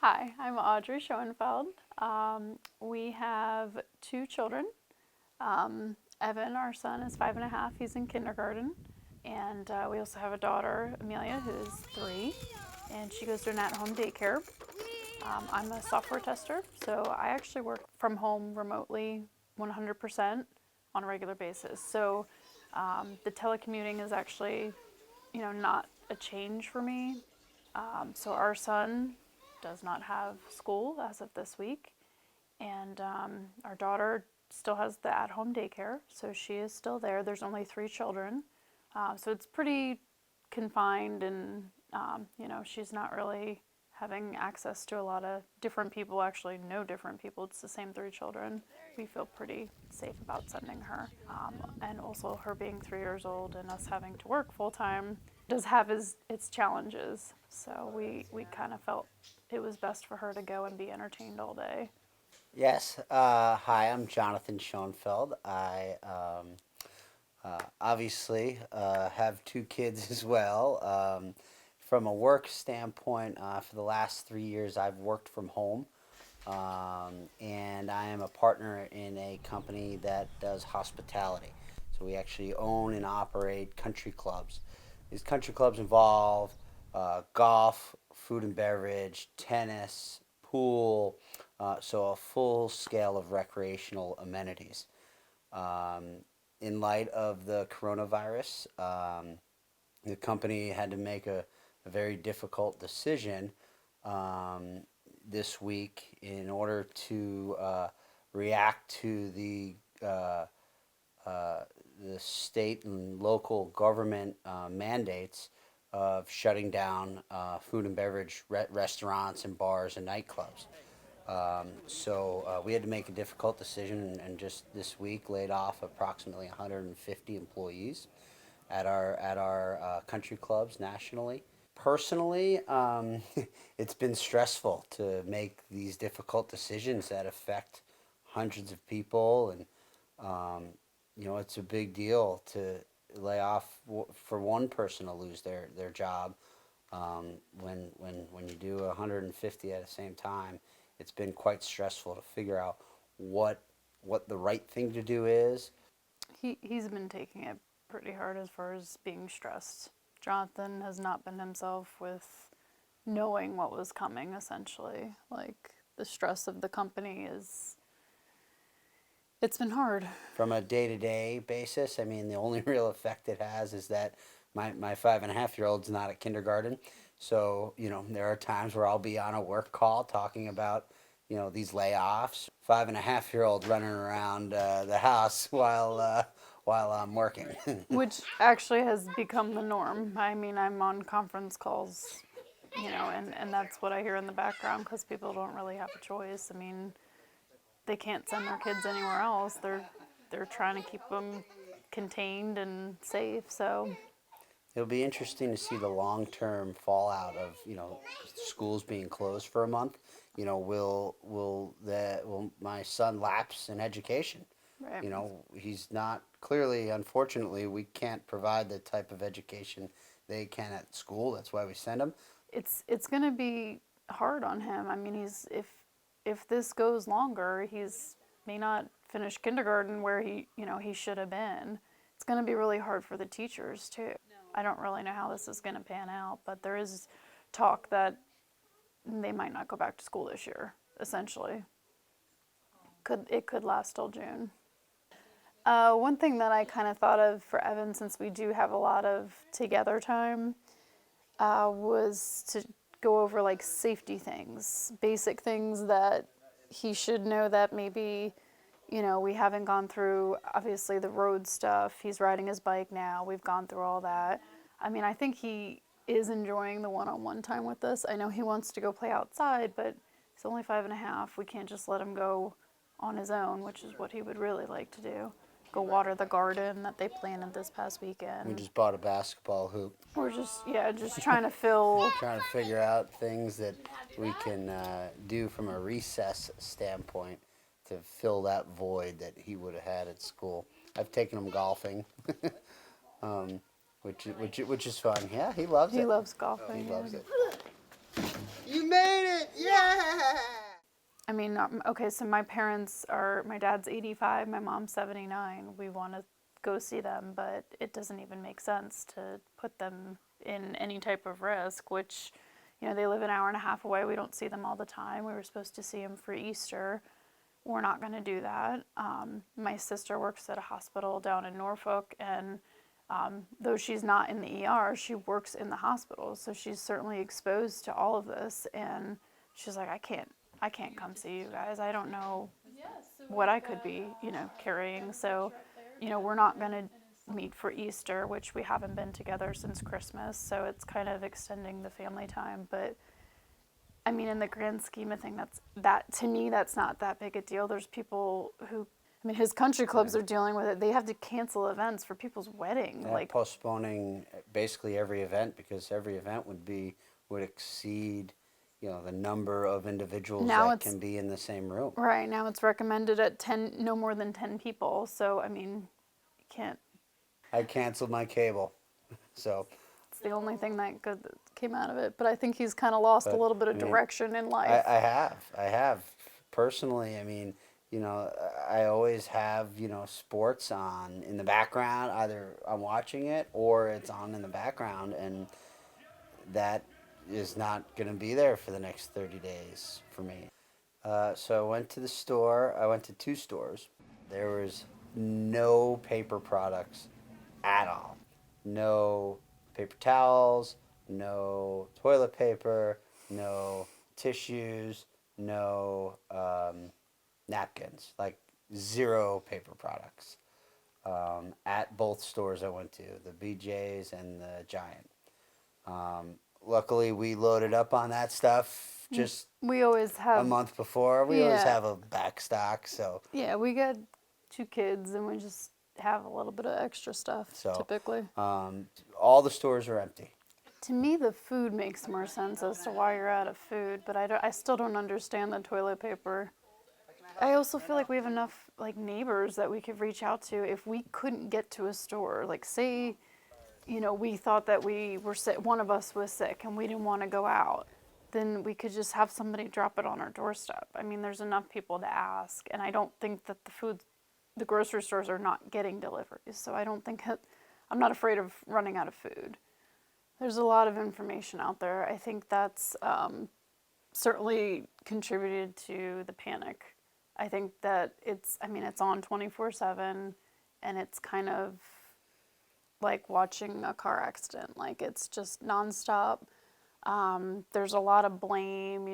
Hi, I'm Audrey Schoenfeld. We have two children. Evan, our son, is 5.5. He's in kindergarten. And we also have a daughter, Amelia, who is 3. And she goes to an at-home daycare. I'm a software tester, so I actually work from home remotely 100% on a regular basis. So the telecommuting is actually, not a change for me. So our son does not have school as of this week, and our daughter still has the at-home daycare, so she is still there. There's only 3 children, so it's pretty confined, and she's not really having access to a lot of different people. Actually, no different people. It's the same 3 children. We feel pretty safe about sending her, and also her being 3 years old and us having to work full time does have its challenges. So we kind of felt it was best for her to go and be entertained all day. Yes. Hi, I'm Jonathan Schoenfeld. I obviously have 2 kids as well. From a work standpoint, for the last 3 years, I've worked from home. And I am a partner in a company that does hospitality. So we actually own and operate country clubs. These country clubs involve golf, food and beverage, tennis, pool, so a full scale of recreational amenities. In light of the coronavirus, the company had to make a very difficult decision this week in order to react to the state and local government mandates of shutting down food and beverage restaurants and bars and nightclubs. So we had to make a difficult decision, and just this week laid off approximately 150 employees at our country clubs nationally. Personally, it's been stressful to make these difficult decisions that affect hundreds of people, and it's a big deal to lay off for one person to lose their job. When you do 150 at the same time, it's been quite stressful to figure out what the right thing to do is. He's been taking it pretty hard as far as being stressed. Jonathan has not been himself with knowing what was coming, essentially. Like, the stress of the company it's been hard. From a day-to-day basis, I mean, the only real effect it has is that my 5.5-year-old's not at kindergarten. So, there are times where I'll be on a work call talking about, these layoffs. 5.5-year-old running around the house while I'm working. Which actually has become the norm. I mean, I'm on conference calls, and that's what I hear in the background because people don't really have a choice. I mean, they can't send their kids anywhere else. They're trying to keep them contained and safe. So it'll be interesting to see the long-term fallout of schools being closed for a month. Will my son lapse in education? right. He's not, clearly, unfortunately, we can't provide the type of education they can at school. That's why we send them. It's going to be hard on him. I mean, if this goes longer, he's may not finish kindergarten where he should have been. It's going to be really hard for the teachers too. I don't really know how this is going to pan out, but there is talk that they might not go back to school this year, essentially. It could last till June. One thing that I kind of thought of for Evan, since we do have a lot of together time, was to go over like safety things, basic things that he should know that maybe, we haven't gone through. Obviously the road stuff, he's riding his bike now, we've gone through all that. I mean, I think he is enjoying the one-on-one time with us. I know he wants to go play outside, but he's only 5.5. We can't just let him go on his own, which is what he would really like to do. Go water the garden that they planted this past weekend. We just bought a basketball hoop. We're just trying to fill. Trying to figure out things that we can do from a recess standpoint to fill that void that he would have had at school. I've taken him golfing, which is fun. Yeah, he loves it. He loves golfing. He loves it. You made it! Yeah! I mean, okay, so my dad's 85, my mom's 79. We want to go see them, but it doesn't even make sense to put them in any type of risk, which, they live an hour and a half away. We don't see them all the time. We were supposed to see them for Easter. We're not going to do that. My sister works at a hospital down in Norfolk, and though she's not in the ER, she works in the hospital, so she's certainly exposed to all of this, and she's like, I can't come see you guys. I don't know what I could be, carrying. So, we're not going to meet for Easter, which we haven't been together since Christmas. So it's kind of extending the family time. But I mean, in the grand scheme of things, to me, that's not that big a deal. There's people who, his country clubs are dealing with it. They have to cancel events for people's wedding. Yeah, postponing basically every event, because every event would exceed the number of individuals that can be in the same room. Right, now it's recommended at 10, no more than 10 people. So, you can't. I canceled my cable, so. It's the only thing that good that came out of it. But I think he's kind of lost a little bit of direction in life. I have. Personally, I always have, sports on in the background. Either I'm watching it or it's on in the background, and that is not going to be there for the next 30 days for me. So I went to the store. I went to 2 stores. There was no paper products at all. No paper towels, no toilet paper, no tissues, no napkins, like 0 paper products at both stores I went to, the BJ's and the Giant. Luckily, we loaded up on that stuff just we always have a month before. We always have a back stock, so. Yeah, we got 2 kids, and we just have a little bit of extra stuff, typically. All the stores are empty. To me, the food makes more sense as to why you're out of food, but I still don't understand the toilet paper. I also feel like we have enough neighbors that we could reach out to if we couldn't get to a store. Like, say, we thought that we were sick, one of us was sick, and we didn't want to go out, then we could just have somebody drop it on our doorstep. There's enough people to ask, and I don't think that the grocery stores are not getting deliveries, so I don't think I'm not afraid of running out of food. There's a lot of information out there. I think that's certainly contributed to the panic. I think that it's on 24/7, and it's kind of like watching a car accident. Like, it's just nonstop. There's a lot of blame,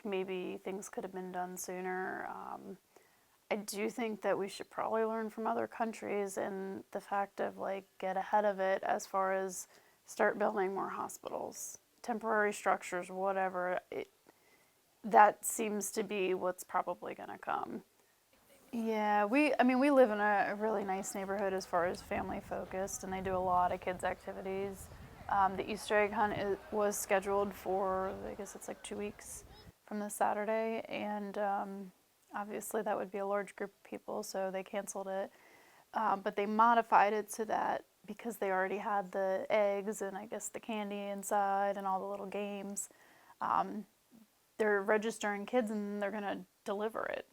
maybe things could have been done sooner. I do think that we should probably learn from other countries, and the fact of get ahead of it as far as start building more hospitals, temporary structures, whatever. That seems to be what's probably going to come. Yeah, we live in a really nice neighborhood as far as family focused, and they do a lot of kids activities. The Easter egg hunt was scheduled for, I guess it's 2 weeks from this Saturday, and obviously that would be a large group of people, so they canceled it. But they modified it so that because they already had the eggs and I guess the candy inside and all the little games, they're registering kids and they're going to deliver it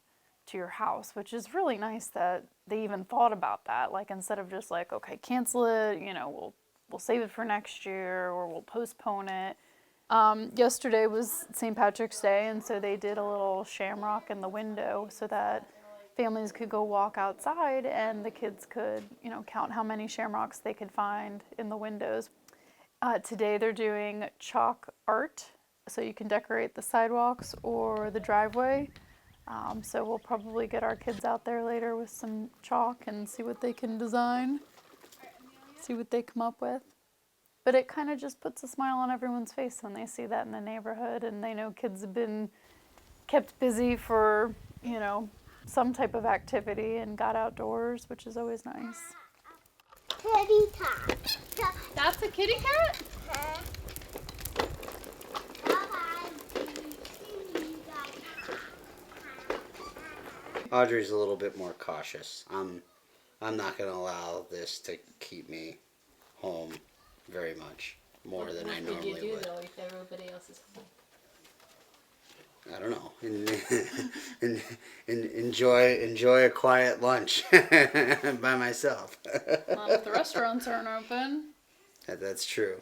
to your house, which is really nice that they even thought about that. Instead of just okay, cancel it, we'll save it for next year or we'll postpone it. Yesterday was St. Patrick's Day, and so they did a little shamrock in the window so that families could go walk outside and the kids could, count how many shamrocks they could find in the windows. Today they're doing chalk art, so you can decorate the sidewalks or the driveway. So we'll probably get our kids out there later with some chalk and see what they can design, see what they come up with. But it kind of just puts a smile on everyone's face when they see that in the neighborhood, and they know kids have been kept busy for, some type of activity and got outdoors, which is always nice. Kitty cat. That's a kitty cat? Audrey's a little bit more cautious. I'm not going to allow this to keep me home very much more than I normally would. What would you do though if everybody else is home? I don't know, enjoy a quiet lunch by myself. Not if the restaurants aren't open. That's true.